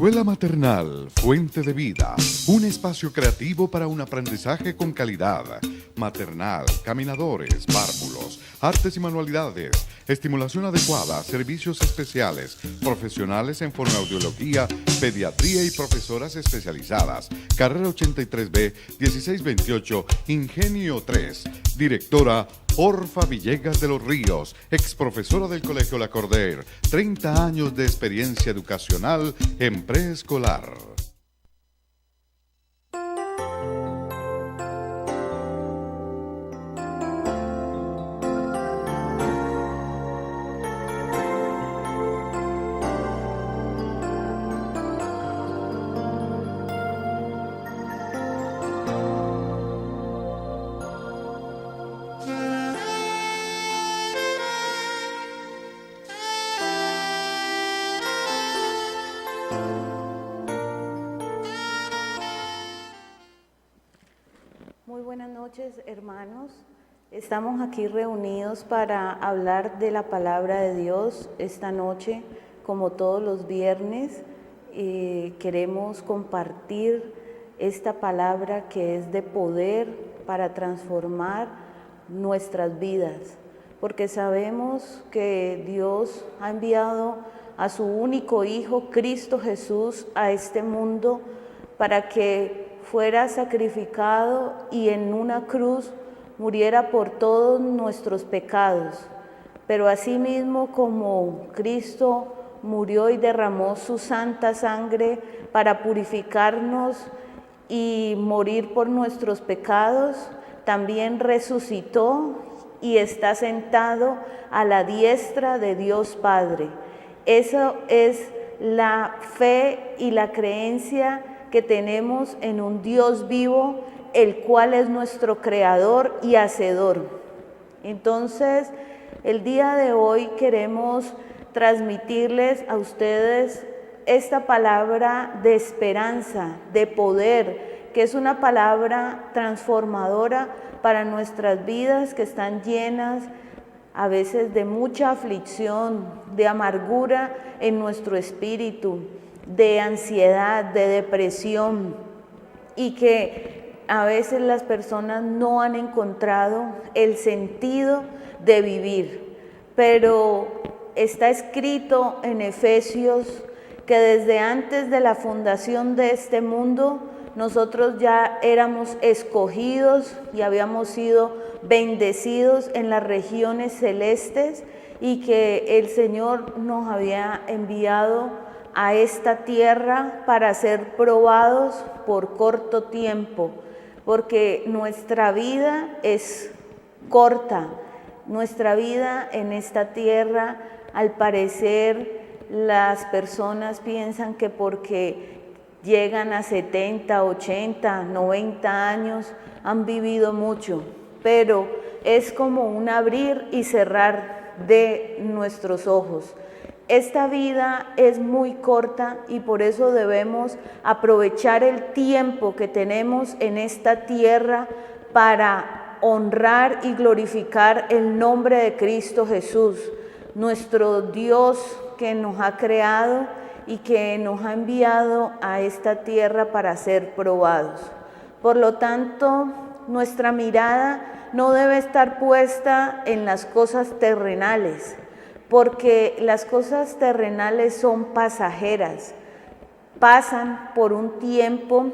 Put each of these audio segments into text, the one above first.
Escuela Maternal Fuente de Vida, un espacio creativo para un aprendizaje con calidad. Maternal, caminadores, párvulos, artes y manualidades, estimulación adecuada, servicios especiales, profesionales en fonoaudiología, pediatría y profesoras especializadas. Carrera 83B, 1628, Ingenio 3. Directora Orfa Villegas de los Ríos, ex profesora del Colegio La Corder, 30 años de experiencia educacional en preescolar. Muy buenas noches, hermanos. Estamos aquí reunidos para hablar de la palabra de Dios esta noche, como todos los viernes. Queremos compartir esta palabra que es de poder para transformar nuestras vidas, porque sabemos que Dios ha enviado a su único Hijo, Cristo Jesús, a este mundo para que fuera sacrificado y en una cruz muriera por todos nuestros pecados. Pero asimismo como Cristo murió y derramó su santa sangre para purificarnos y morir por nuestros pecados, también resucitó y está sentado a la diestra de Dios Padre. Eso es la fe y la creencia que tenemos en un Dios vivo, el cual es nuestro creador y hacedor. Entonces, el día de hoy queremos transmitirles a ustedes esta palabra de esperanza, de poder, que es una palabra transformadora para nuestras vidas que están llenas a veces de mucha aflicción, de amargura en nuestro espíritu, de ansiedad, de depresión, y que a veces las personas no han encontrado el sentido de vivir. Pero está escrito en Efesios que desde antes de la fundación de este mundo, nosotros ya éramos escogidos y habíamos sido bendecidos en las regiones celestes, y que el Señor nos había enviado a esta tierra para ser probados por corto tiempo, porque nuestra vida es corta. Nuestra vida en esta tierra, al parecer, las personas piensan que porque llegan a 70, 80, 90 años han vivido mucho, pero es como un abrir y cerrar de nuestros ojos. Esta vida es muy corta y por eso debemos aprovechar el tiempo que tenemos en esta tierra para honrar y glorificar el nombre de Cristo Jesús, nuestro Dios que nos ha creado y que nos ha enviado a esta tierra para ser probados. Por lo tanto, nuestra mirada no debe estar puesta en las cosas terrenales, porque las cosas terrenales son pasajeras, pasan por un tiempo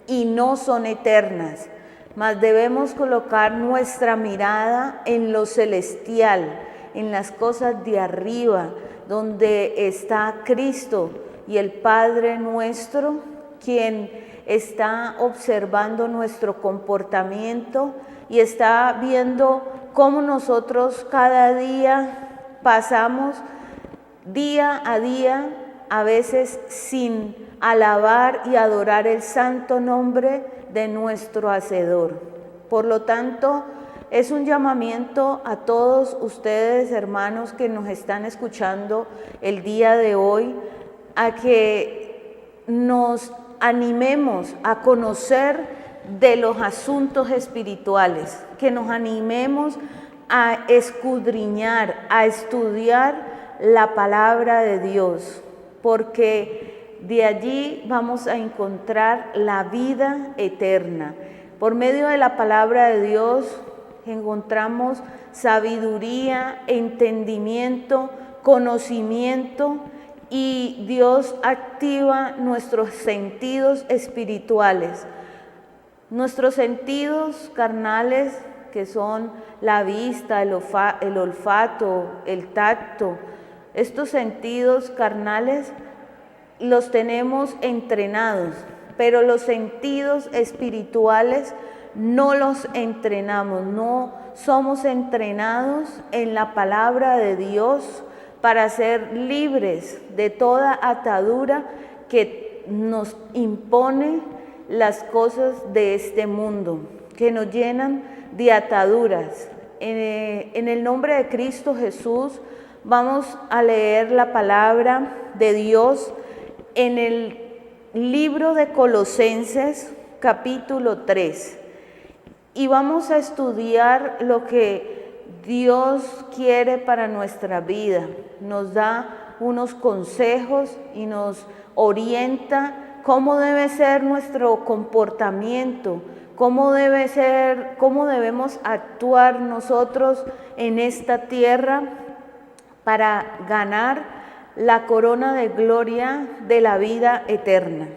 y no son eternas, mas debemos colocar nuestra mirada en lo celestial, en las cosas de arriba, donde está Cristo y el Padre nuestro, quien está observando nuestro comportamiento y está viendo cómo nosotros cada día pasamos día a día, a veces sin alabar y adorar el santo nombre de nuestro Hacedor. Por lo tanto, es un llamamiento a todos ustedes, hermanos, que nos están escuchando el día de hoy, a que nos animemos a conocer de los asuntos espirituales, que nos animemos a escudriñar, a estudiar la palabra de Dios, porque de allí vamos a encontrar la vida eterna. Por medio de la palabra de Dios encontramos sabiduría, entendimiento, conocimiento, y Dios activa nuestros sentidos espirituales. Nuestros sentidos carnales, que son la vista, el olfato, el tacto, estos sentidos carnales los tenemos entrenados, pero los sentidos espirituales no los entrenamos, no somos entrenados en la palabra de Dios para ser libres de toda atadura que nos impone las cosas de este mundo, que nos llenan de ataduras. En el nombre de Cristo Jesús vamos a leer la palabra de Dios en el libro de Colosenses capítulo 3 y vamos a estudiar lo que Dios quiere para nuestra vida. Nos da unos consejos y nos orienta cómo debe ser nuestro comportamiento, cómo debemos actuar nosotros en esta tierra para ganar la corona de gloria de la vida eterna.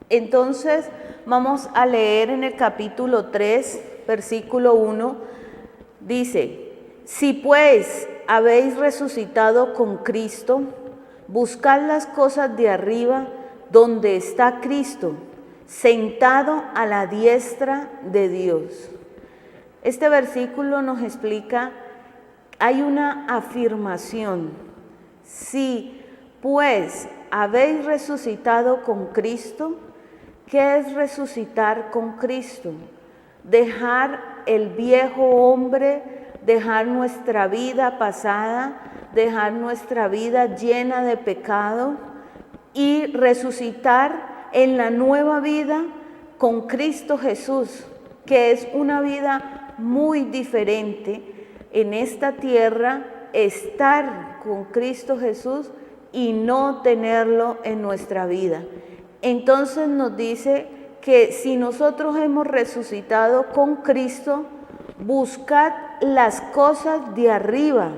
Entonces vamos a leer en el capítulo 3, versículo 1, dice: si pues habéis resucitado con Cristo, buscad las cosas de arriba, donde está Cristo, sentado a la diestra de Dios. Este versículo nos explica, hay una afirmación: si pues habéis resucitado con Cristo. ¿Qué es resucitar con Cristo? Dejar el viejo hombre, dejar nuestra vida pasada, dejar nuestra vida llena de pecado y resucitar en la nueva vida con Cristo Jesús, que es una vida muy diferente en esta tierra, estar con Cristo Jesús y no tenerlo en nuestra vida. Entonces nos dice que si nosotros hemos resucitado con Cristo, buscad las cosas de arriba,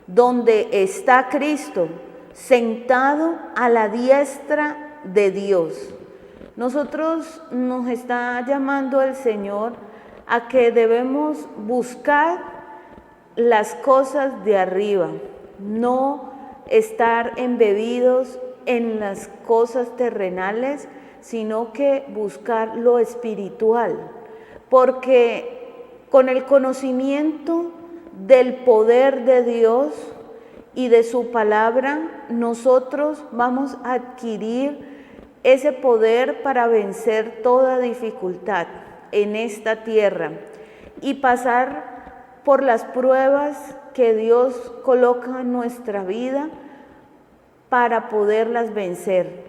donde está Cristo, sentado a la diestra de Dios. Nosotros nos está llamando el Señor a que debemos buscar las cosas de arriba, no estar embebidos en las cosas terrenales, sino que buscar lo espiritual, porque con el conocimiento del poder de Dios y de su palabra, nosotros vamos a adquirir ese poder para vencer toda dificultad en esta tierra y pasar por las pruebas que Dios coloca en nuestra vida para poderlas vencer.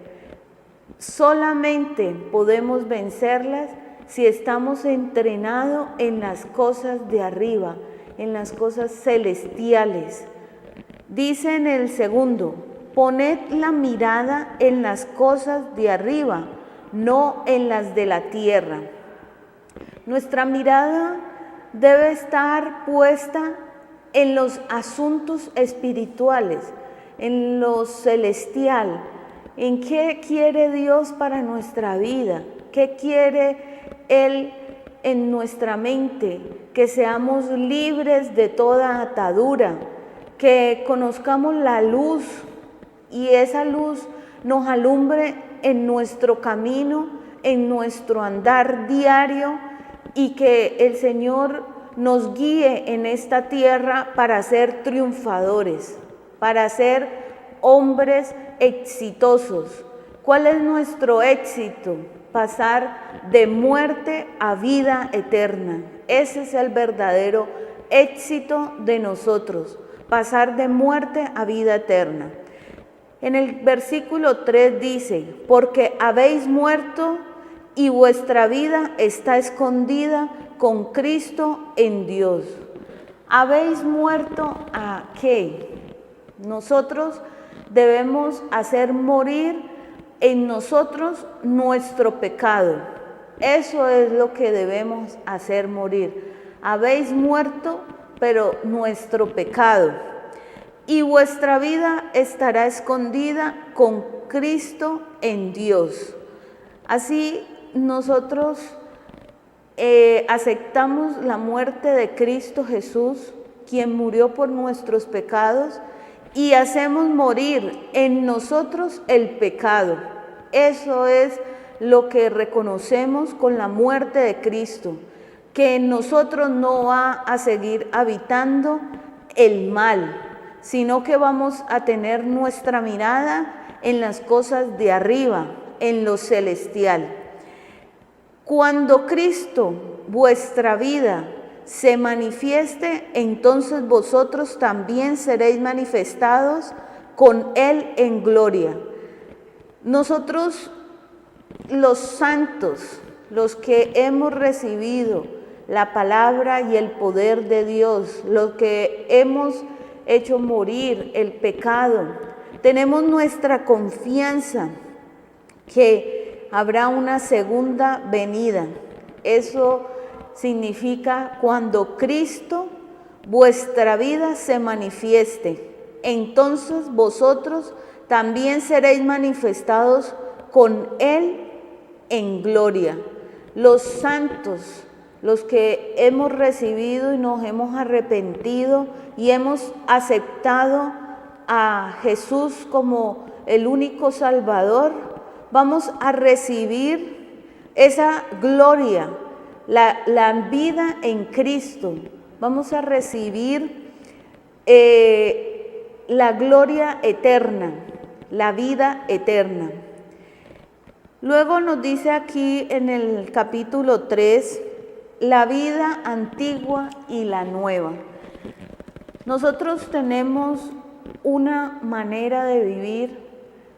Solamente podemos vencerlas si estamos entrenados en las cosas de arriba, en las cosas celestiales. Dice en el segundo: poned la mirada en las cosas de arriba, no en las de la tierra. Nuestra mirada debe estar puesta en los asuntos espirituales, en lo celestial, en qué quiere Dios para nuestra vida, qué quiere Él en nuestra mente, que seamos libres de toda atadura, que conozcamos la luz y esa luz nos alumbre en nuestro camino, en nuestro andar diario, y que el Señor nos guíe en esta tierra para ser triunfadores, para ser hombres exitosos. ¿Cuál es nuestro éxito? Pasar de muerte a vida eterna. Ese es el verdadero éxito de nosotros, pasar de muerte a vida eterna. En el versículo 3 dice: porque habéis muerto y vuestra vida está escondida con Cristo en Dios. ¿Habéis muerto a qué? Nosotros debemos hacer morir en nosotros nuestro pecado. Eso es lo que debemos hacer morir. Habéis muerto, pero nuestro pecado. Y vuestra vida estará escondida con Cristo en Dios. Así nosotros aceptamos la muerte de Cristo Jesús, quien murió por nuestros pecados, y hacemos morir en nosotros el pecado. Eso es lo que reconocemos con la muerte de Cristo, que en nosotros no va a seguir habitando el mal, sino que vamos a tener nuestra mirada en las cosas de arriba, en lo celestial. Cuando Cristo, vuestra vida, se manifieste, entonces vosotros también seréis manifestados con Él en gloria. Nosotros, los santos, los que hemos recibido la palabra y el poder de Dios, los que hemos hecho morir el pecado, tenemos nuestra confianza que habrá una segunda venida. Eso significa cuando Cristo, vuestra vida, se manifieste, entonces vosotros también seréis manifestados con Él en gloria. Los santos, los que hemos recibido y nos hemos arrepentido y hemos aceptado a Jesús como el único Salvador, vamos a recibir esa gloria, la vida en Cristo. Vamos a recibir la gloria eterna, la vida eterna. Luego nos dice aquí en el capítulo 3, la vida antigua y la nueva. Nosotros tenemos una manera de vivir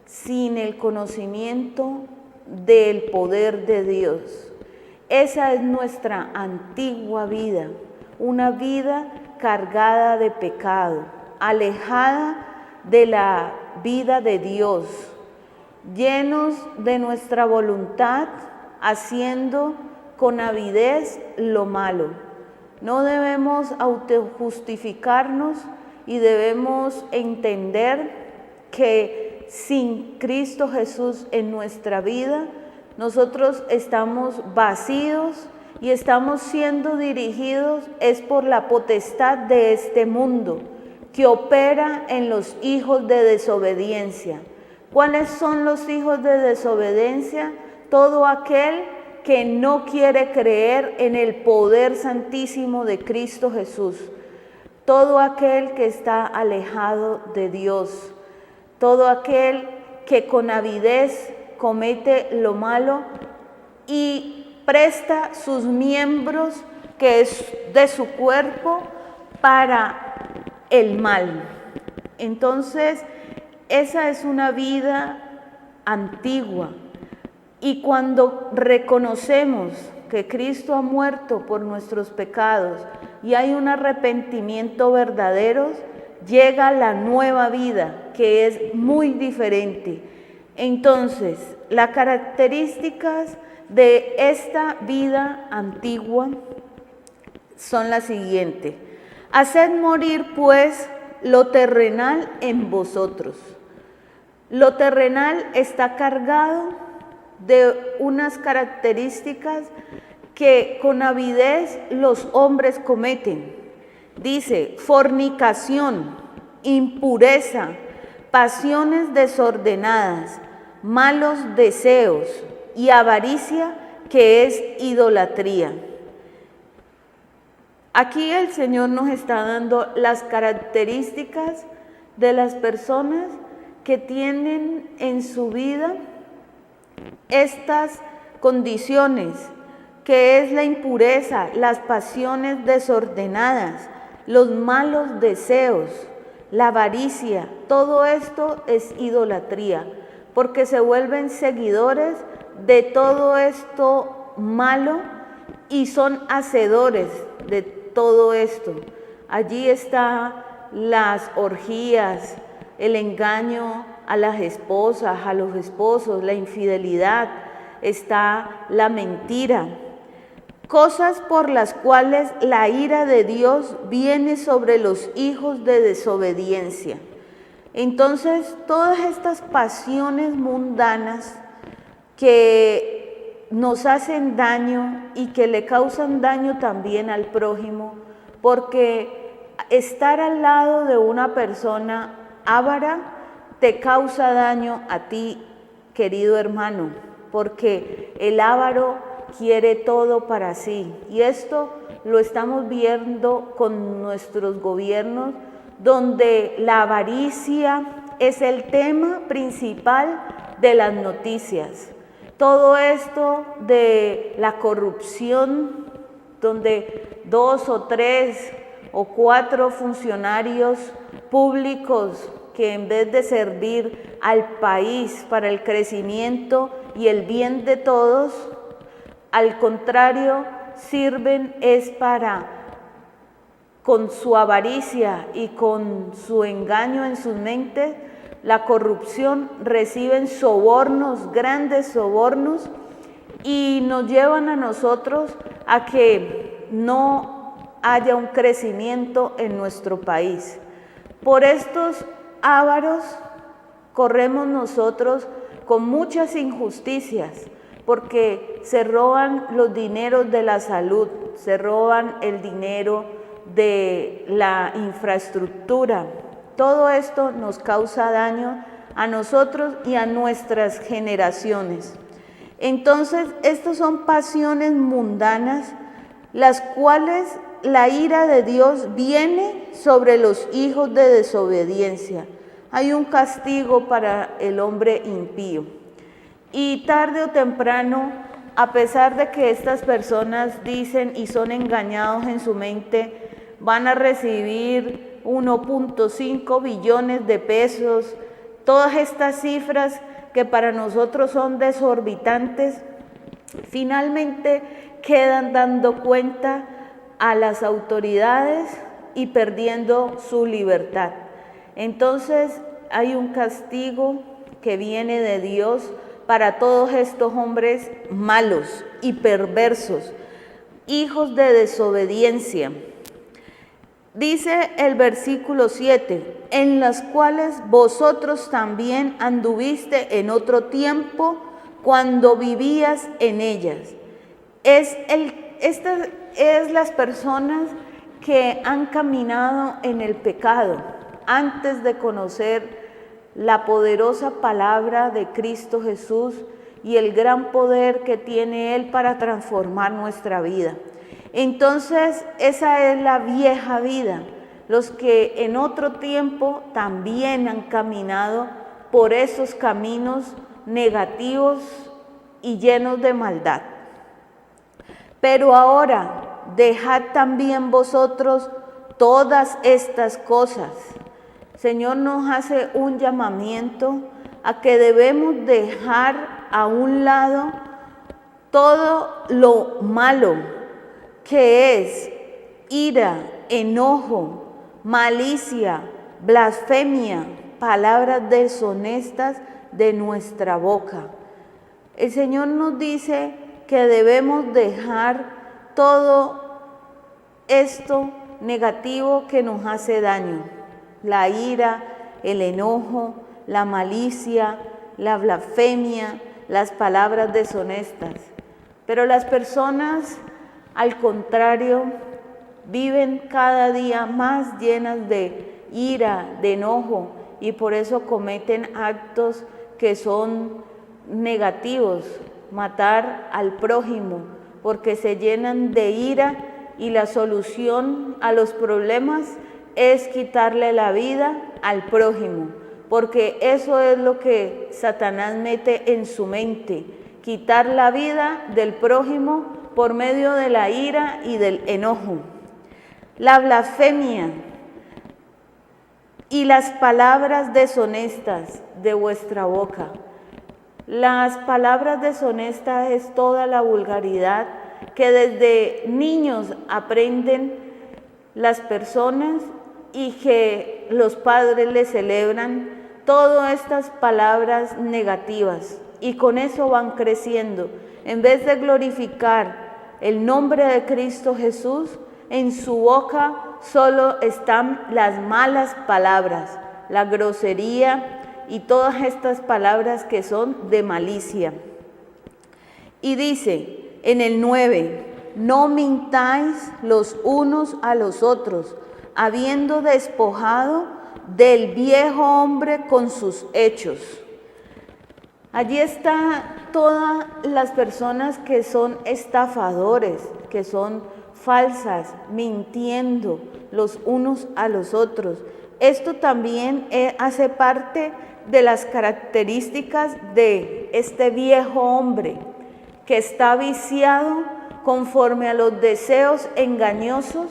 sin el conocimiento del poder de Dios. Esa es nuestra antigua vida, una vida cargada de pecado, alejada de la vida de Dios, llenos de nuestra voluntad, haciendo con avidez lo malo. No debemos autojustificarnos y debemos entender que sin Cristo Jesús en nuestra vida, nosotros estamos vacíos y estamos siendo dirigidos es por la potestad de este mundo que opera en los hijos de desobediencia. ¿Cuáles son los hijos de desobediencia? Todo aquel que no quiere creer en el poder santísimo de Cristo Jesús. Todo aquel que está alejado de Dios. Todo aquel que con avidez comete lo malo y presta sus miembros, que es de su cuerpo, para el mal. Entonces, esa es una vida antigua. Y cuando reconocemos que Cristo ha muerto por nuestros pecados y hay un arrepentimiento verdadero, llega la nueva vida, que es muy diferente. Entonces, las características de esta vida antigua son las siguientes. Haced morir, pues, lo terrenal en vosotros. Lo terrenal está cargado de unas características que con avidez los hombres cometen. Dice, fornicación, impureza, pasiones desordenadas, malos deseos y avaricia, que es idolatría. Aquí el Señor nos está dando las características de las personas que tienen en su vida estas condiciones, que es la impureza, las pasiones desordenadas, los malos deseos, la avaricia. Todo esto es idolatría, porque se vuelven seguidores de todo esto malo y son hacedores de todo esto. Allí están las orgías, el engaño a las esposas, a los esposos, la infidelidad, está la mentira. Cosas por las cuales la ira de Dios viene sobre los hijos de desobediencia. Entonces, todas estas pasiones mundanas que nos hacen daño y que le causan daño también al prójimo, porque estar al lado de una persona avara te causa daño a ti, querido hermano, porque el avaro quiere todo para sí. Y esto lo estamos viendo con nuestros gobiernos, donde la avaricia es el tema principal de las noticias. Todo esto de la corrupción, donde 2 o 3 o 4 funcionarios públicos que en vez de servir al país para el crecimiento y el bien de todos, al contrario, sirven es para, con su avaricia y con su engaño en sus mentes, la corrupción, reciben sobornos, grandes sobornos, y nos llevan a nosotros a que no haya un crecimiento en nuestro país. Por estos ávaros corremos nosotros con muchas injusticias, porque se roban los dineros de la salud, se roban el dinero de la infraestructura. Todo esto nos causa daño a nosotros y a nuestras generaciones. Entonces, estas son pasiones mundanas, las cuales la ira de Dios viene sobre los hijos de desobediencia. Hay un castigo para el hombre impío. Y tarde o temprano, a pesar de que estas personas dicen y son engañados en su mente, van a recibir 1.5 billones de pesos, todas estas cifras que para nosotros son desorbitantes, finalmente quedan dando cuenta a las autoridades y perdiendo su libertad. Entonces hay un castigo que viene de Dios para todos estos hombres malos y perversos, hijos de desobediencia. Dice el versículo 7, en las cuales vosotros también anduviste en otro tiempo cuando vivías en ellas. Estas es las personas que han caminado en el pecado antes de conocer la poderosa palabra de Cristo Jesús y el gran poder que tiene Él para transformar nuestra vida. Entonces, esa es la vieja vida, los que en otro tiempo también han caminado por esos caminos negativos y llenos de maldad. Pero ahora, dejad también vosotros todas estas cosas. Señor nos hace un llamamiento a que debemos dejar a un lado todo lo malo, que es ira, enojo, malicia, blasfemia, palabras deshonestas de nuestra boca. El Señor nos dice que debemos dejar todo esto negativo que nos hace daño. La ira, el enojo, la malicia, la blasfemia, las palabras deshonestas. Pero las personas, al contrario, viven cada día más llenas de ira, de enojo, y por eso cometen actos que son negativos, matar al prójimo, porque se llenan de ira y la solución a los problemas es quitarle la vida al prójimo, porque eso es lo que Satanás mete en su mente, quitar la vida del prójimo por medio de la ira y del enojo. La blasfemia y las palabras deshonestas de vuestra boca. Las palabras deshonestas es toda la vulgaridad que desde niños aprenden las personas y que los padres le celebran todas estas palabras negativas y con eso van creciendo. En vez de glorificar el nombre de Cristo Jesús, en su boca solo están las malas palabras, la grosería y todas estas palabras que son de malicia. Y dice en el 9, no mintáis los unos a los otros, habiendo despojado del viejo hombre con sus hechos. Allí están todas las personas que son estafadores, que son falsas, mintiendo los unos a los otros. Esto también hace parte de las características de este viejo hombre que está viciado conforme a los deseos engañosos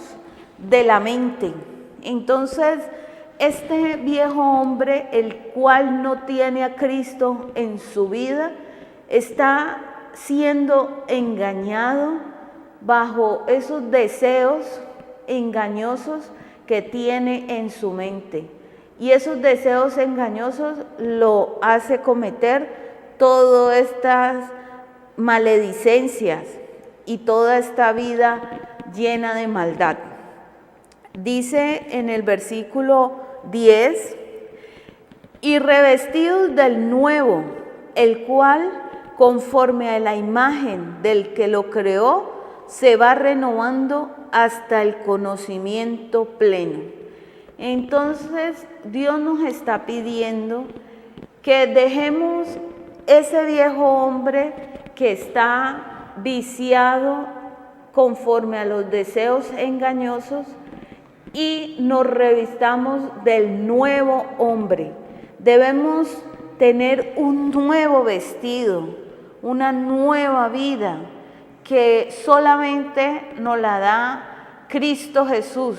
de la mente. Entonces, este viejo hombre, el cual no tiene a Cristo en su vida, está siendo engañado bajo esos deseos engañosos que tiene en su mente. Y esos deseos engañosos lo hace cometer todas estas maledicencias y toda esta vida llena de maldad. Dice en el versículo 10, y revestidos del nuevo, el cual conforme a la imagen del que lo creó, se va renovando hasta el conocimiento pleno. Entonces Dios nos está pidiendo que dejemos ese viejo hombre que está viciado conforme a los deseos engañosos y nos revistamos del nuevo hombre. Debemos tener un nuevo vestido, una nueva vida que solamente nos la da Cristo Jesús,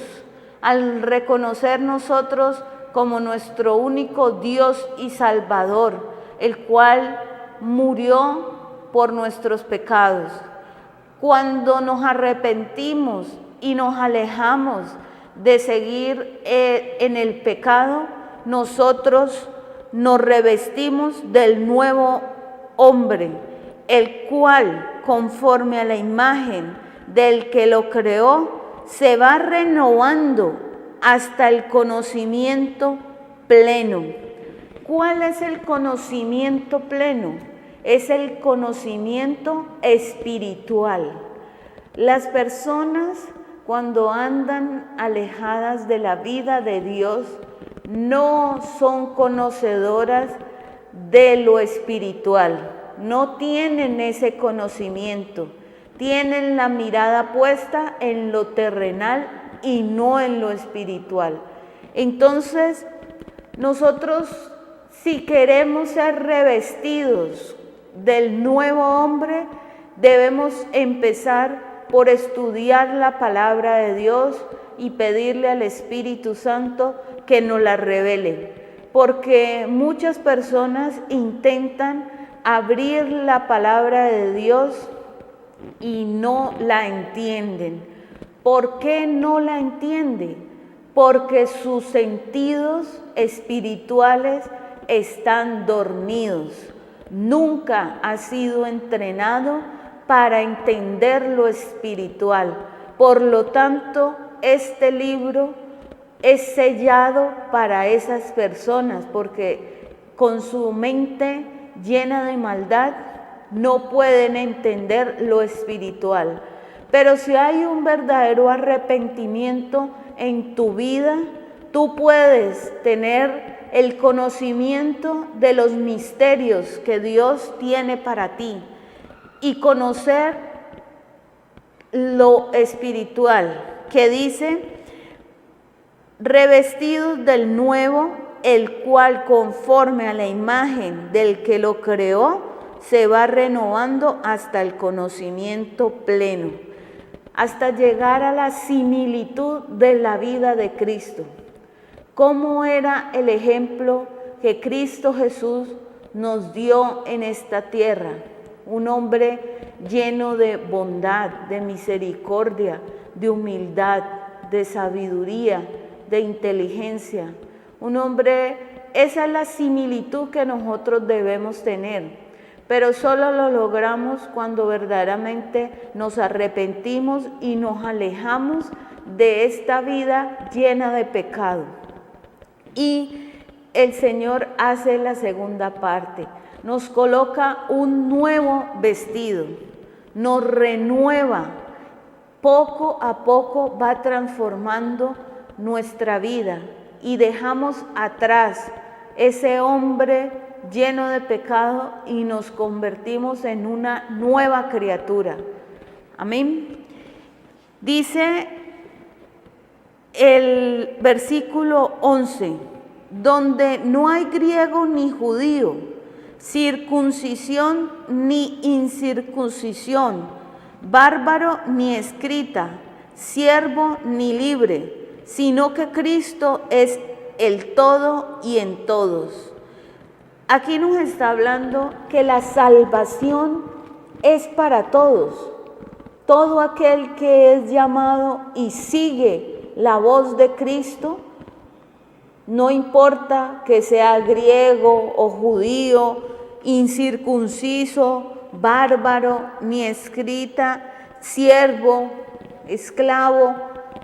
al reconocer nosotros como nuestro único Dios y Salvador, el cual murió por nuestros pecados. Cuando nos arrepentimos y nos alejamos de seguir en el pecado, nosotros nos revestimos del nuevo hombre, el cual, conforme a la imagen del que lo creó, se va renovando hasta el conocimiento pleno. ¿Cuál es el conocimiento pleno? Es el conocimiento espiritual. Las personas, cuando andan alejadas de la vida de Dios, no son conocedoras de lo espiritual, no tienen ese conocimiento, tienen la mirada puesta en lo terrenal y no en lo espiritual. Entonces, nosotros, si queremos ser revestidos del nuevo hombre, debemos empezar por estudiar la palabra de Dios y pedirle al Espíritu Santo que nos la revele, porque muchas personas intentan abrir la palabra de Dios y no la entienden. ¿Por qué no la entienden? Porque sus sentidos espirituales están dormidos. Nunca ha sido entrenado para entender lo espiritual. Por lo tanto, este libro es sellado para esas personas, porque con su mente llena de maldad no pueden entender lo espiritual. Pero si hay un verdadero arrepentimiento en tu vida, tú puedes tener el conocimiento de los misterios que Dios tiene para ti y conocer lo espiritual, que dice, revestidos del nuevo, el cual conforme a la imagen del que lo creó, se va renovando hasta el conocimiento pleno, hasta llegar a la similitud de la vida de Cristo. ¿Cómo era el ejemplo que Cristo Jesús nos dio en esta tierra? Un hombre lleno de bondad, de misericordia, de humildad, de sabiduría, de inteligencia. Un hombre, esa es la similitud que nosotros debemos tener, pero solo lo logramos cuando verdaderamente nos arrepentimos y nos alejamos de esta vida llena de pecado. Y el Señor hace la segunda parte, nos coloca un nuevo vestido, nos renueva, poco a poco va transformando nuestra vida y dejamos atrás ese hombre lleno de pecado y nos convertimos en una nueva criatura. Amén. Dice el versículo 11, donde no hay griego ni judío, circuncisión ni incircuncisión, bárbaro ni escrita, siervo ni libre, sino que Cristo es el todo y en todos. Aquí nos está hablando que la salvación es para todos. Todo aquel que es llamado y sigue la voz de Cristo, no importa que sea griego o judío, incircunciso, bárbaro, ni escrita, siervo, esclavo,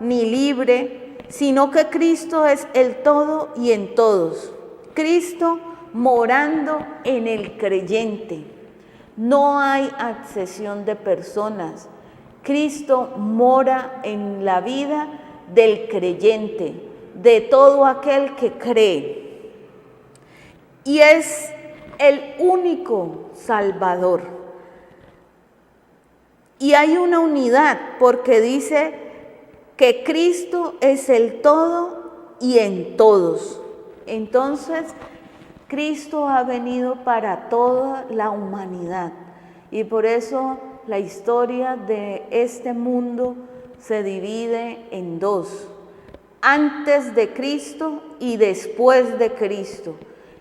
ni libre, sino que Cristo es el todo y en todos. Cristo morando en el creyente. No hay accesión de personas. Cristo mora en la vida del creyente, de todo aquel que cree. Y es el único Salvador. Y hay una unidad porque dice que Cristo es el todo y en todos. Entonces, Cristo ha venido para toda la humanidad. Y por eso la historia de este mundo se divide en dos: antes de Cristo y después de Cristo.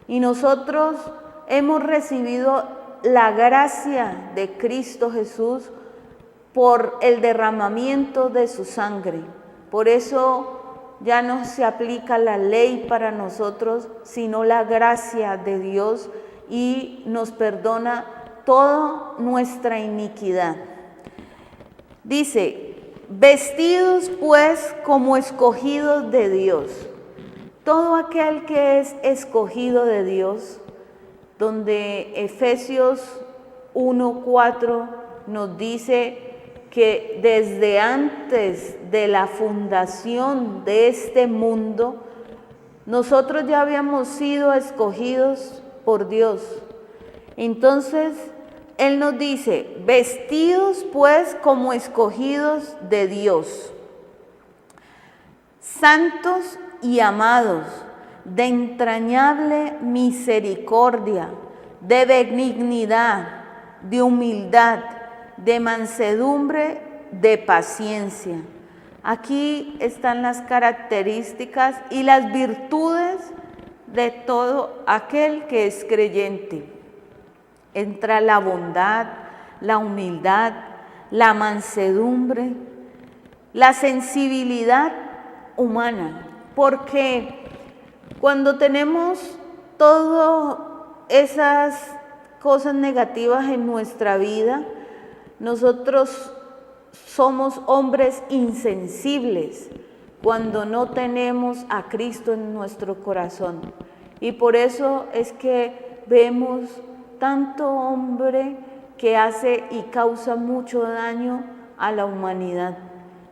Y nosotros hemos recibido la gracia de Cristo Jesús por el derramamiento de su sangre. Por eso ya no se aplica la ley para nosotros, sino la gracia de Dios, y nos perdona toda nuestra iniquidad. Dice: vestidos pues como escogidos de Dios. Todo aquel que es escogido de Dios, donde Efesios 1:4 nos dice que desde antes de la fundación de este mundo, nosotros ya habíamos sido escogidos por Dios. Entonces, Él nos dice: vestidos pues como escogidos de Dios, santos y amados, de entrañable misericordia, de benignidad, de humildad, de mansedumbre, de paciencia. Aquí están las características y las virtudes de todo aquel que es creyente. Entra la bondad, la humildad, la mansedumbre, la sensibilidad humana, porque cuando tenemos todas esas cosas negativas en nuestra vida, nosotros somos hombres insensibles cuando no tenemos a Cristo en nuestro corazón. Y por eso es que vemos tanto hombre que hace y causa mucho daño a la humanidad.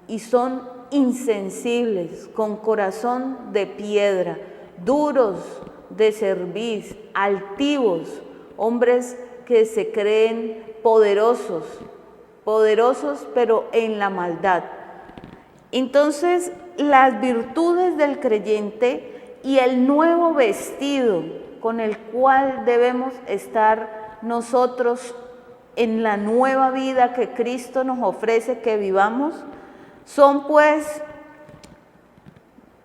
Y son insensibles, con corazón de piedra, duros de cerviz, altivos, hombres que se creen poderosos pero en la maldad. Entonces, las virtudes del creyente y el nuevo vestido con el cual debemos estar nosotros en la nueva vida que Cristo nos ofrece que vivamos, son pues,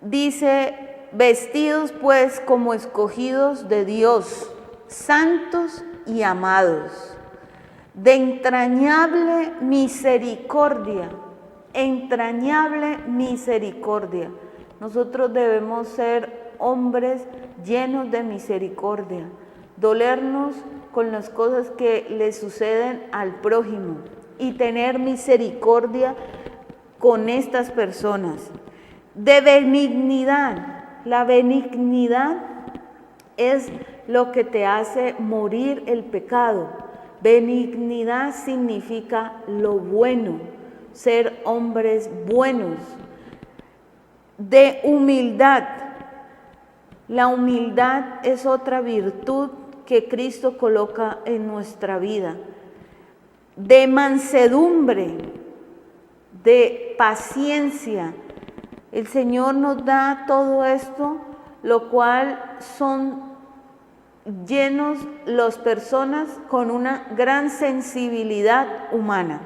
dice, vestidos pues como escogidos de Dios, santos y amados, de entrañable misericordia, Nosotros debemos ser hombres llenos de misericordia, dolernos con las cosas que le suceden al prójimo y tener misericordia con estas personas. De benignidad. La benignidad es lo que te hace morir el pecado. Benignidad significa lo bueno, ser hombres buenos. De humildad. La humildad es otra virtud que Cristo coloca en nuestra vida. De mansedumbre, de paciencia. El Señor nos da todo esto, lo cual son llenos las personas con una gran sensibilidad humana.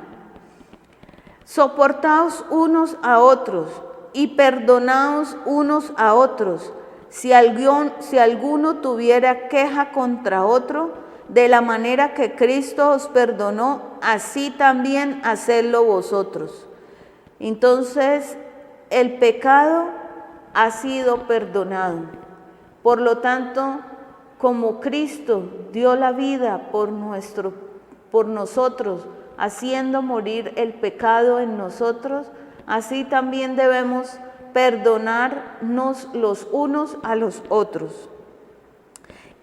Soportaos unos a otros y perdonaos unos a otros, si alguno tuviera queja contra otro, de la manera que Cristo os perdonó, así también hacedlo vosotros. Entonces, el pecado ha sido perdonado. Por lo tanto, como Cristo dio la vida por nosotros, haciendo morir el pecado en nosotros, así también debemos perdonarnos los unos a los otros.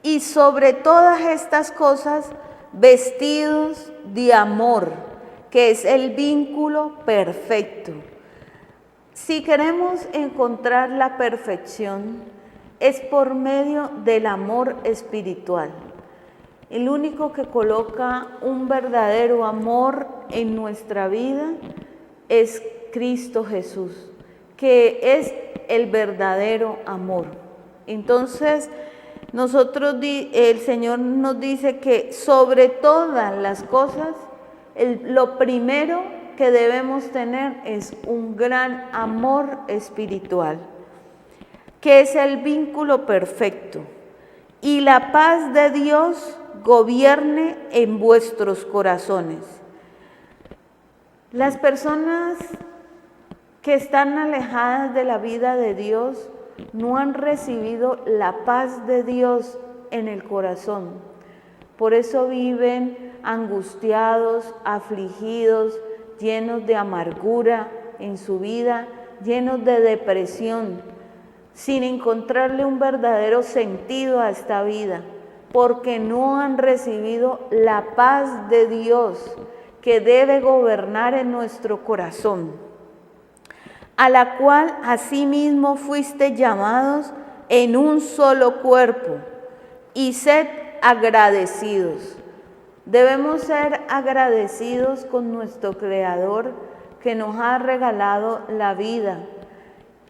Y sobre todas estas cosas, vestidos de amor, que es el vínculo perfecto. Si queremos encontrar la perfección, es por medio del amor espiritual. El único que coloca un verdadero amor en nuestra vida es Cristo Jesús, que es el verdadero amor. Entonces, el Señor nos dice que sobre todas las cosas, lo primero que debemos tener es un gran amor espiritual, que es el vínculo perfecto. Y la paz de Dios gobierne en vuestros corazones. Las personas que están alejadas de la vida de Dios no han recibido la paz de Dios en el corazón. Por eso viven angustiados, afligidos, llenos de amargura en su vida, llenos de depresión, sin encontrarle un verdadero sentido a esta vida, porque no han recibido la paz de Dios que debe gobernar en nuestro corazón, a la cual asimismo fuiste llamados en un solo cuerpo, y sed agradecidos. Debemos ser agradecidos con nuestro Creador que nos ha regalado la vida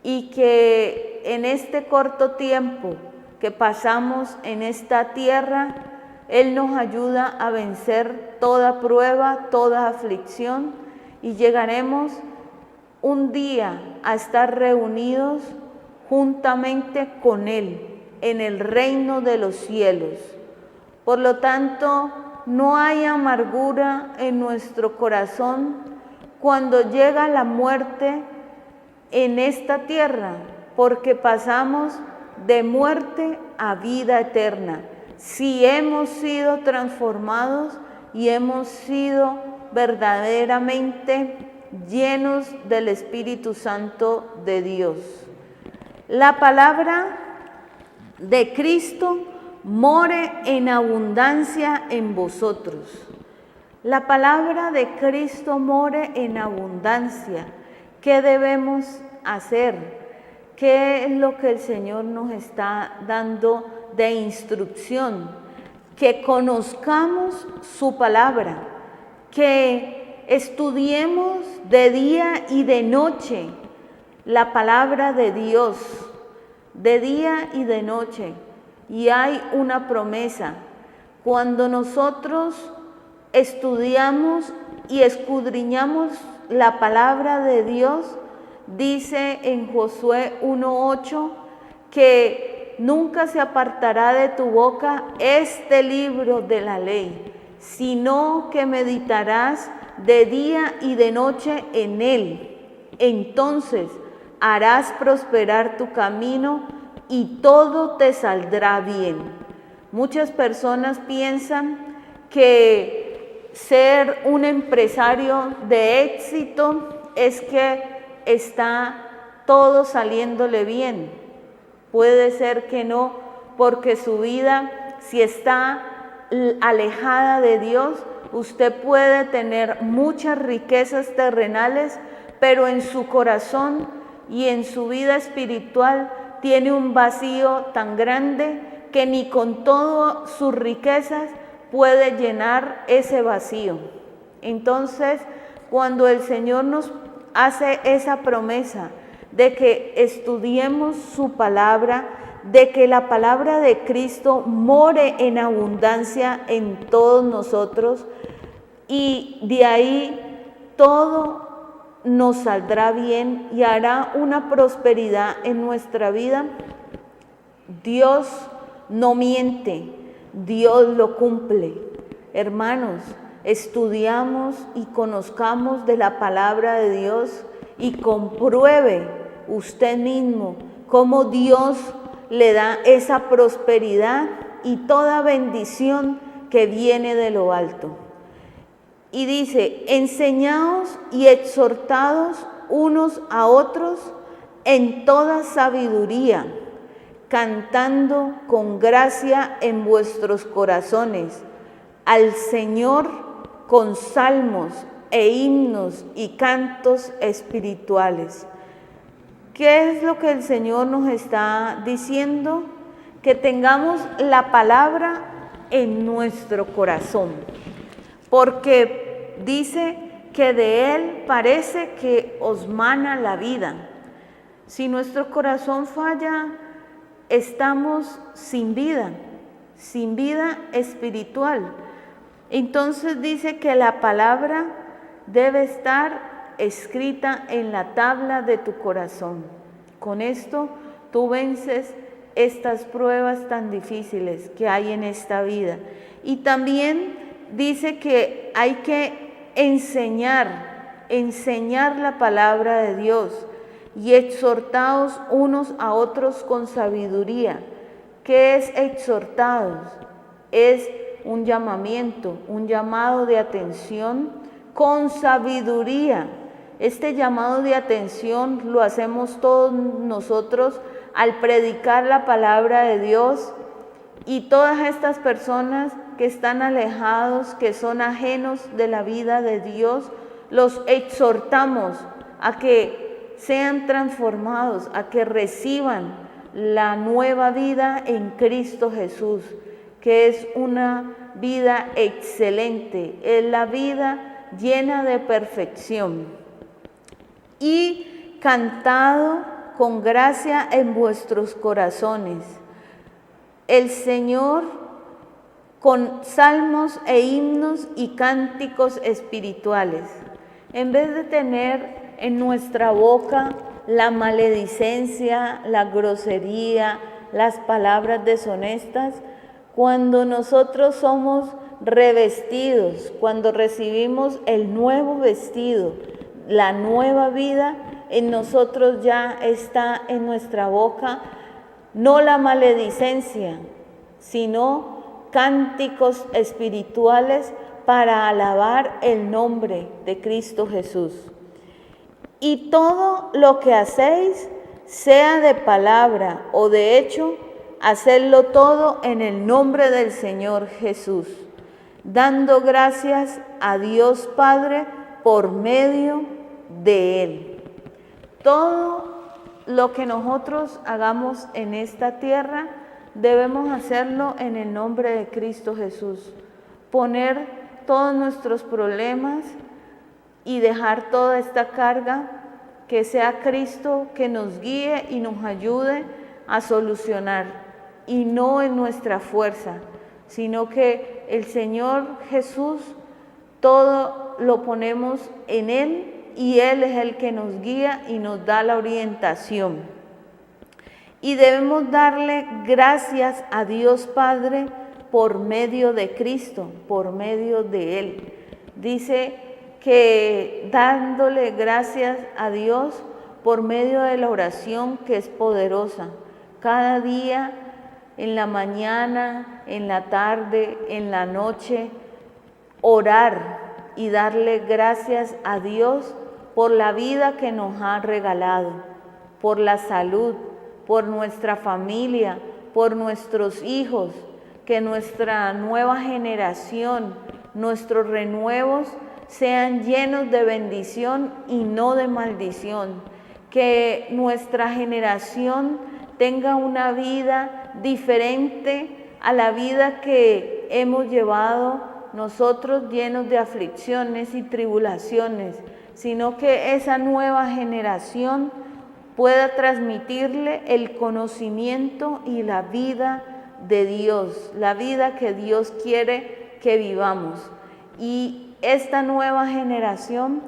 y que en este corto tiempo que pasamos en esta tierra, Él nos ayuda a vencer toda prueba, toda aflicción, y llegaremos un día a estar reunidos juntamente con Él en el reino de los cielos. Por lo tanto, no hay amargura en nuestro corazón cuando llega la muerte en esta tierra, porque pasamos de muerte a vida eterna, si hemos sido transformados y hemos sido verdaderamente llenos del Espíritu Santo de Dios. La palabra de Cristo more en abundancia en vosotros. La palabra de Cristo more en abundancia. ¿Qué debemos hacer? ¿Qué es lo que el Señor nos está dando de instrucción? Que conozcamos su palabra, que estudiemos de día y de noche la palabra de Dios, de día y de noche. Y hay una promesa: cuando nosotros estudiamos y escudriñamos la palabra de Dios, dice en Josué 1:8 que nunca se apartará de tu boca este libro de la ley, sino que meditarás de día y de noche en él. Entonces harás prosperar tu camino y todo te saldrá bien. Muchas personas piensan que ser un empresario de éxito es que está todo saliéndole bien. Puede ser que no, porque su vida, si está alejada de Dios, usted puede tener muchas riquezas terrenales, pero en su corazón y en su vida espiritual tiene un vacío tan grande que ni con todas sus riquezas puede llenar ese vacío. Entonces, cuando el Señor nos hace esa promesa de que estudiemos su palabra, de que la palabra de Cristo more en abundancia en todos nosotros, y de ahí todo nos saldrá bien y hará una prosperidad en nuestra vida. Dios no miente, Dios lo cumple. Hermanos, estudiamos y conozcamos de la palabra de Dios y compruebe usted mismo cómo Dios le da esa prosperidad y toda bendición que viene de lo alto. Y dice, enseñaos y exhortaos unos a otros en toda sabiduría, cantando con gracia en vuestros corazones al Señor con salmos e himnos y cantos espirituales. ¿Qué es lo que el Señor nos está diciendo? Que tengamos la palabra en nuestro corazón, porque dice que de Él parece que os mana la vida. Si nuestro corazón falla, estamos sin vida espiritual. Entonces dice que la palabra debe estar escrita en la tabla de tu corazón. Con esto tú vences estas pruebas tan difíciles que hay en esta vida. Y también dice que hay que enseñar la palabra de Dios y exhortaos unos a otros con sabiduría. ¿Qué es exhortados? Es un llamamiento, un llamado de atención con sabiduría. Este llamado de atención lo hacemos todos nosotros al predicar la palabra de Dios, y todas estas personas que están alejados, que son ajenos de la vida de Dios, los exhortamos a que sean transformados, a que reciban la nueva vida en Cristo Jesús, que es una vida excelente, es la vida llena de perfección. Y cantado con gracia en vuestros corazones, el Señor con salmos e himnos y cánticos espirituales. En vez de tener en nuestra boca la maledicencia, la grosería, las palabras deshonestas, cuando nosotros somos revestidos, cuando recibimos el nuevo vestido, la nueva vida, en nosotros ya está en nuestra boca no la maledicencia, sino cánticos espirituales para alabar el nombre de Cristo Jesús. Y todo lo que hacéis, sea de palabra o de hecho, hacedlo todo en el nombre del Señor Jesús, dando gracias a Dios Padre por medio de Él. Todo lo que nosotros hagamos en esta tierra, debemos hacerlo en el nombre de Cristo Jesús. Poner todos nuestros problemas y dejar toda esta carga, que sea Cristo que nos guíe y nos ayude a solucionar, y no en nuestra fuerza, sino que el Señor Jesús, todo lo ponemos en Él, y Él es el que nos guía y nos da la orientación. Y debemos darle gracias a Dios Padre por medio de Cristo, por medio de Él. Dice que dándole gracias a Dios por medio de la oración que es poderosa. Cada día, en la mañana, en la tarde, en la noche, orar y darle gracias a Dios por la vida que nos ha regalado, por la salud, por nuestra familia, por nuestros hijos, que nuestra nueva generación, nuestros renuevos sean llenos de bendición y no de maldición, que nuestra generación tenga una vida diferente a la vida que hemos llevado nosotros, llenos de aflicciones y tribulaciones, sino que esa nueva generación pueda transmitirle el conocimiento y la vida de Dios, la vida que Dios quiere que vivamos. Y esta nueva generación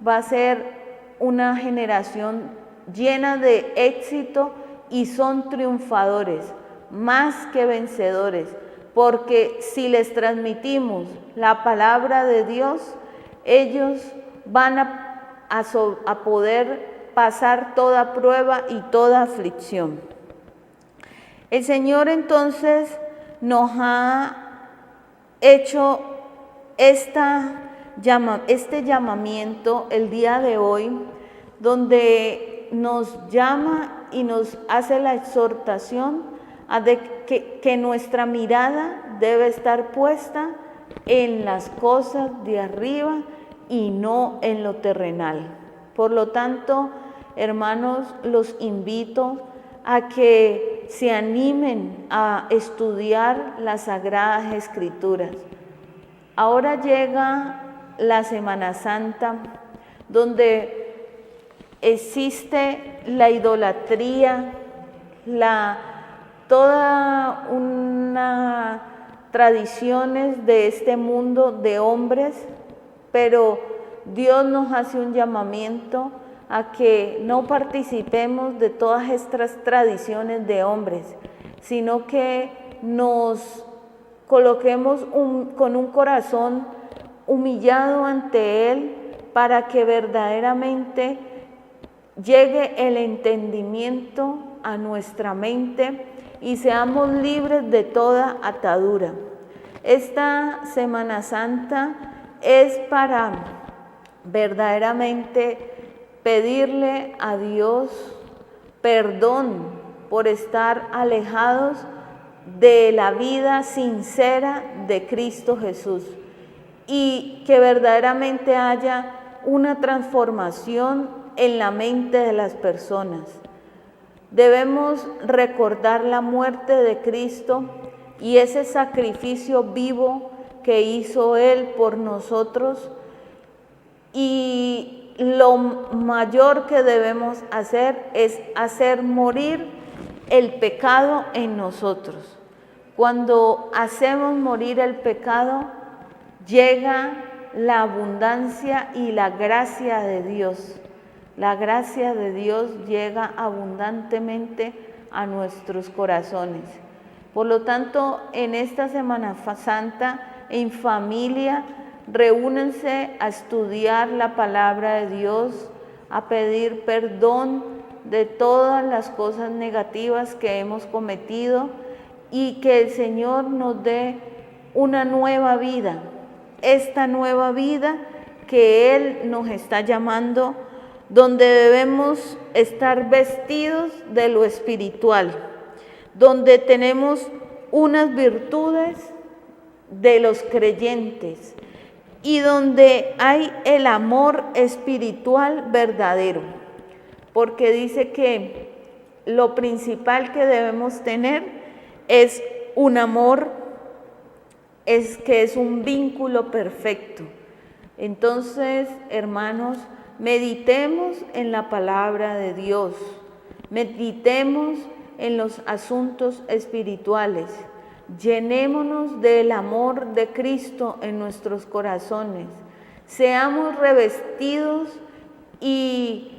va a ser una generación llena de éxito y son triunfadores, más que vencedores, porque si les transmitimos la palabra de Dios, ellos van a poder pasar toda prueba y toda aflicción. El Señor entonces nos ha hecho este llamamiento el día de hoy, donde nos llama y nos hace la exhortación a que nuestra mirada debe estar puesta en las cosas de arriba y no en lo terrenal. Por lo tanto, hermanos, los invito a que se animen a estudiar las Sagradas Escrituras. Ahora llega la Semana Santa, donde existe la idolatría, toda una tradiciones de este mundo de hombres, pero Dios nos hace un llamamiento a que no participemos de todas estas tradiciones de hombres, sino que nos coloquemos con un corazón humillado ante Él, para que verdaderamente llegue el entendimiento a nuestra mente y seamos libres de toda atadura. Esta Semana Santa es para verdaderamente pedirle a Dios perdón por estar alejados de la vida sincera de Cristo Jesús, y que verdaderamente haya una transformación en la mente de las personas. Debemos recordar la muerte de Cristo y ese sacrificio vivo que hizo Él por nosotros, y lo mayor que debemos hacer es hacer morir el pecado en nosotros. Cuando hacemos morir el pecado, llega la abundancia y la gracia de Dios. La gracia de Dios llega abundantemente a nuestros corazones. Por lo tanto, en esta Semana Santa, en familia, reúnense a estudiar la palabra de Dios, a pedir perdón de todas las cosas negativas que hemos cometido, y que el Señor nos dé una nueva vida, esta nueva vida que Él nos está llamando, donde debemos estar vestidos de lo espiritual, donde tenemos unas virtudes de los creyentes y donde hay el amor espiritual verdadero, porque dice que lo principal que debemos tener es un amor, que es un vínculo perfecto. Entonces, hermanos, meditemos en la palabra de Dios, meditemos en los asuntos espirituales, llenémonos del amor de Cristo en nuestros corazones, seamos revestidos y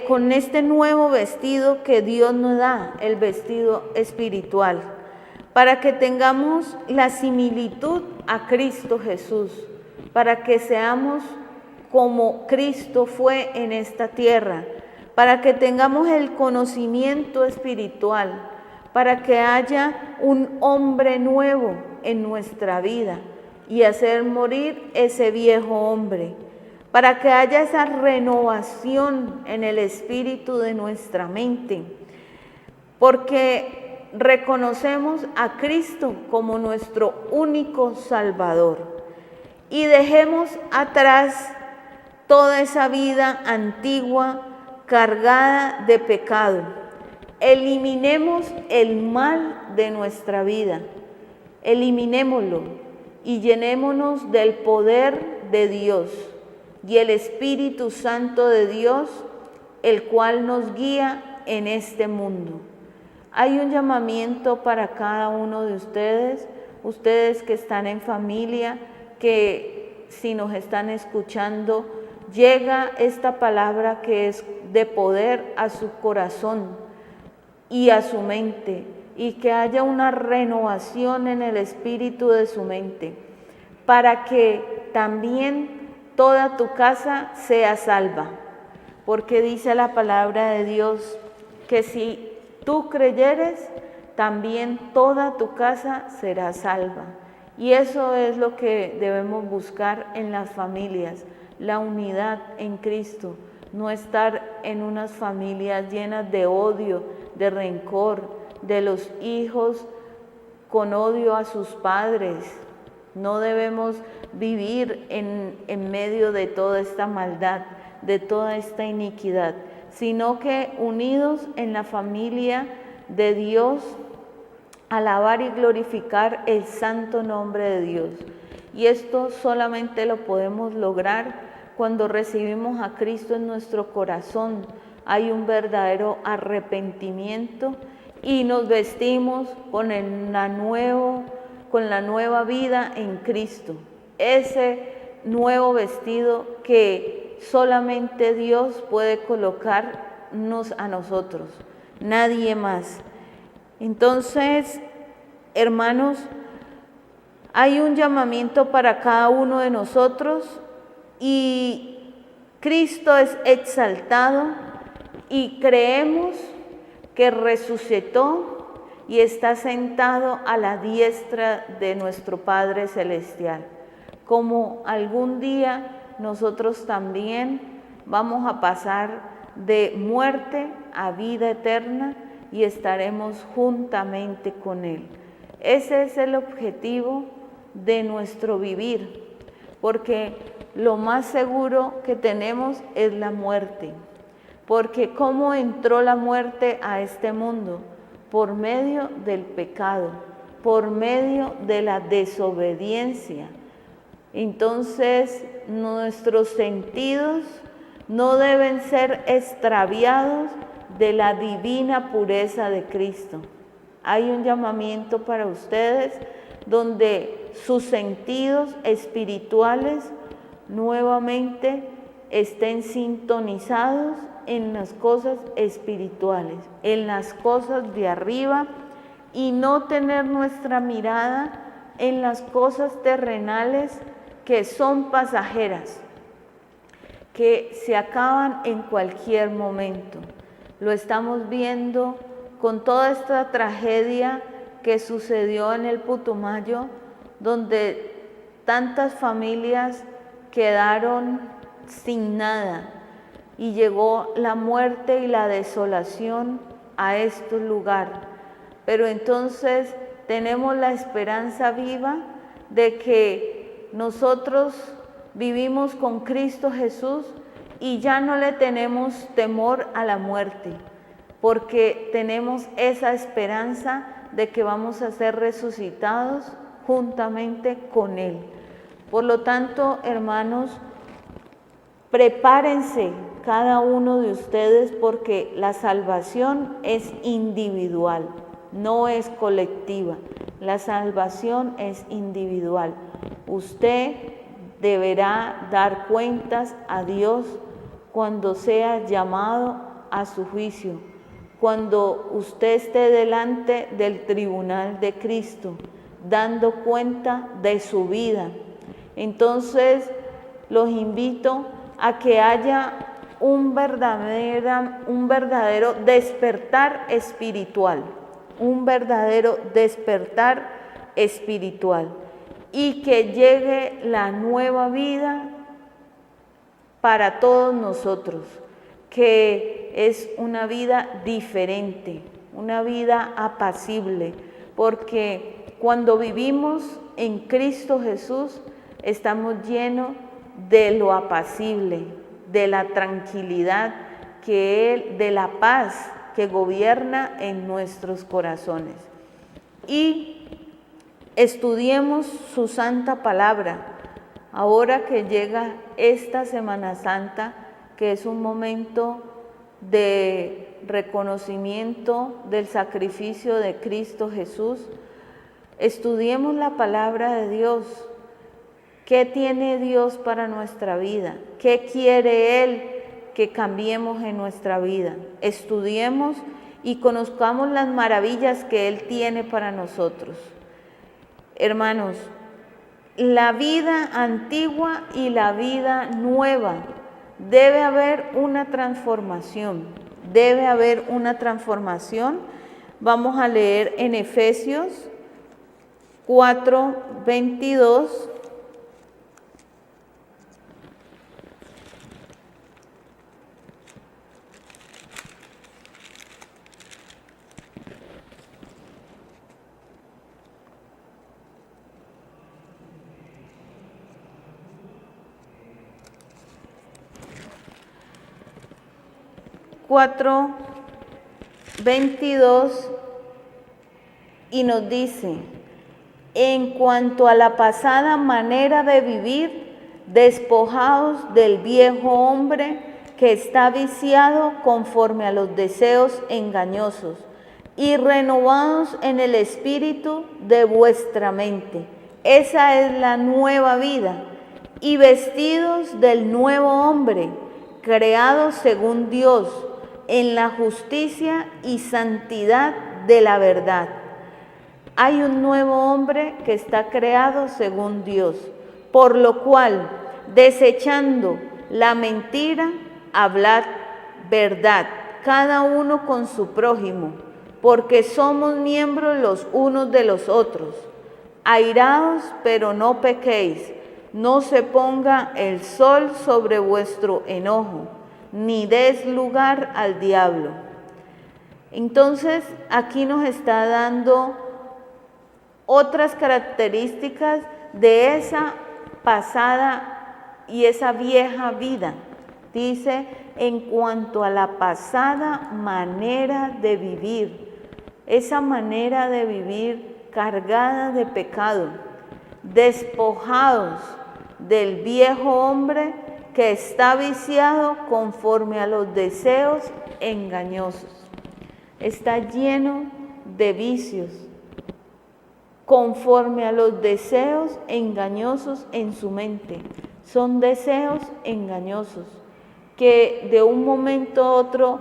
con este nuevo vestido que Dios nos da, el vestido espiritual, para que tengamos la similitud a Cristo Jesús, para que seamos como Cristo fue en esta tierra, para que tengamos el conocimiento espiritual, para que haya un hombre nuevo en nuestra vida y hacer morir ese viejo hombre, para que haya esa renovación en el espíritu de nuestra mente, porque reconocemos a Cristo como nuestro único Salvador y dejemos atrás toda esa vida antigua cargada de pecado. Eliminemos el mal de nuestra vida, eliminémoslo y llenémonos del poder de Dios y el Espíritu Santo de Dios, el cual nos guía en este mundo. Hay un llamamiento para cada uno de ustedes, ustedes que están en familia, que si nos están escuchando, llega esta palabra que es de poder a su corazón y a su mente, y que haya una renovación en el espíritu de su mente, para que también toda tu casa sea salva, porque dice la palabra de Dios que si tú creyeres, también toda tu casa será salva. Y eso es lo que debemos buscar en las familias, la unidad en Cristo, no estar en unas familias llenas de odio, de rencor, de los hijos con odio a sus padres. No debemos vivir en medio de toda esta maldad, de toda esta iniquidad, sino que unidos en la familia de Dios, alabar y glorificar el santo nombre de Dios. Y esto solamente lo podemos lograr cuando recibimos a Cristo en nuestro corazón. Hay un verdadero arrepentimiento y nos vestimos con la nueva vida en Cristo. Ese nuevo vestido que solamente Dios puede colocarnos a nosotros, nadie más. Entonces, hermanos, hay un llamamiento para cada uno de nosotros y Cristo es exaltado y creemos que resucitó y está sentado a la diestra de nuestro Padre Celestial. Como algún día nosotros también vamos a pasar de muerte a vida eterna y estaremos juntamente con Él. Ese es el objetivo de nuestro vivir, porque lo más seguro que tenemos es la muerte. Porque ¿cómo entró la muerte a este mundo? Por medio del pecado, por medio de la desobediencia. Entonces, nuestros sentidos no deben ser extraviados de la divina pureza de Cristo. Hay un llamamiento para ustedes donde sus sentidos espirituales nuevamente estén sintonizados en las cosas espirituales, en las cosas de arriba, y no tener nuestra mirada en las cosas terrenales que son pasajeras, que se acaban en cualquier momento. Lo estamos viendo con toda esta tragedia que sucedió en el Putumayo, donde tantas familias quedaron sin nada y llegó la muerte y la desolación a este lugar. Pero entonces tenemos la esperanza viva de que nosotros vivimos con Cristo Jesús y ya no le tenemos temor a la muerte, porque tenemos esa esperanza de que vamos a ser resucitados juntamente con Él. Por lo tanto, hermanos, prepárense cada uno de ustedes, porque la salvación es individual, no es colectiva. La salvación es individual. Usted deberá dar cuentas a Dios cuando sea llamado a su juicio, cuando usted esté delante del tribunal de Cristo, dando cuenta de su vida. Entonces, los invito a que haya un verdadero despertar espiritual, un verdadero despertar espiritual, y que llegue la nueva vida para todos nosotros, que es una vida diferente, una vida apacible, porque cuando vivimos en Cristo Jesús estamos llenos de lo apacible, de la tranquilidad de la paz que gobierna en nuestros corazones. Y estudiemos su santa palabra, ahora que llega esta Semana Santa, que es un momento de reconocimiento del sacrificio de Cristo Jesús. Estudiemos la palabra de Dios. ¿Qué tiene Dios para nuestra vida? ¿Qué quiere Él que cambiemos en nuestra vida? Estudiemos y conozcamos las maravillas que Él tiene para nosotros. Hermanos, la vida antigua y la vida nueva, debe haber una transformación, debe haber una transformación. Vamos a leer en Efesios 4:22. Y nos dice: en cuanto a la pasada manera de vivir, despojaos del viejo hombre que está viciado conforme a los deseos engañosos, y renovaos en el espíritu de vuestra mente. Esa es la nueva vida. Y vestidos del nuevo hombre, creado según Dios, en la justicia y santidad de la verdad. Hay un nuevo hombre que está creado según Dios, por lo cual, desechando la mentira, hablad verdad, cada uno con su prójimo, porque somos miembros los unos de los otros. Airaos, pero no pequéis, no se ponga el sol sobre vuestro enojo, ni des lugar al diablo. Entonces, aquí nos está dando otras características de esa pasada y esa vieja vida. Dice: en cuanto a la pasada manera de vivir, esa manera de vivir cargada de pecado, despojados del viejo hombre que está viciado conforme a los deseos engañosos. Está lleno de vicios, conforme a los deseos engañosos en su mente. Son deseos engañosos, que de un momento a otro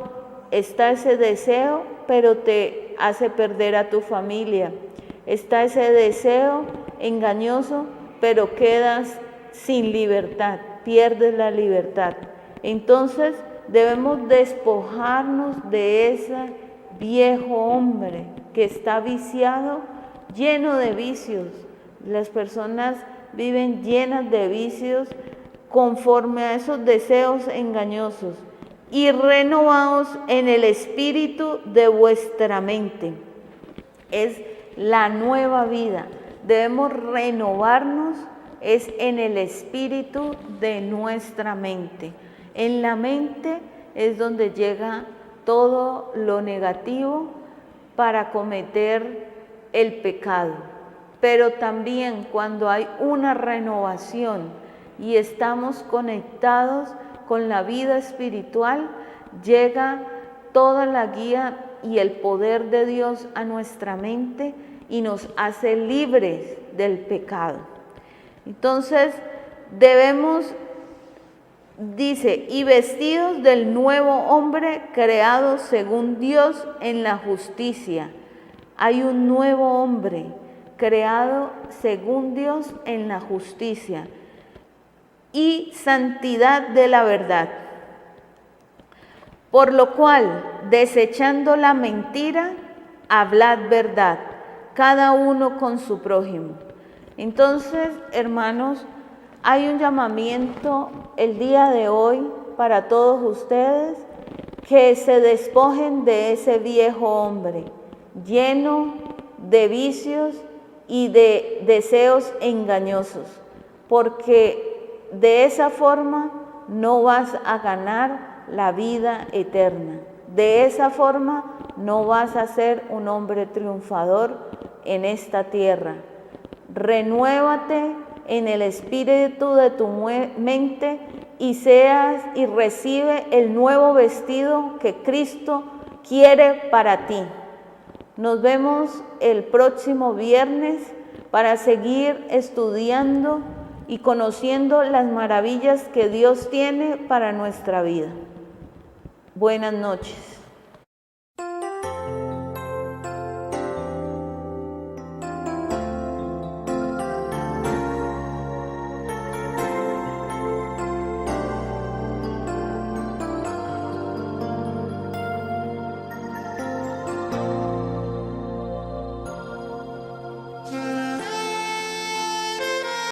está ese deseo, pero te hace perder a tu familia. Está ese deseo engañoso, pero quedas sin libertad, pierdes la libertad. Entonces debemos despojarnos de ese viejo hombre que está viciado, lleno de vicios. Las personas viven llenas de vicios conforme a esos deseos engañosos. Y renovaos en el espíritu de vuestra mente. Es la nueva vida. Debemos renovarnos es en el espíritu de nuestra mente. En la mente es donde llega todo lo negativo para cometer el pecado. Pero también cuando hay una renovación y estamos conectados con la vida espiritual, llega toda la guía y el poder de Dios a nuestra mente y nos hace libres del pecado. Entonces debemos, dice, y vestidos del nuevo hombre creado según Dios en la justicia. Hay un nuevo hombre creado según Dios en la justicia y santidad de la verdad. Por lo cual, desechando la mentira, hablad verdad, cada uno con su prójimo. Entonces, hermanos, hay un llamamiento el día de hoy para todos ustedes que se despojen de ese viejo hombre lleno de vicios y de deseos engañosos, porque de esa forma no vas a ganar la vida eterna. De esa forma no vas a ser un hombre triunfador en esta tierra. Renuévate en el espíritu de tu mente y recibe el nuevo vestido que Cristo quiere para ti. Nos vemos el próximo viernes para seguir estudiando y conociendo las maravillas que Dios tiene para nuestra vida. Buenas noches.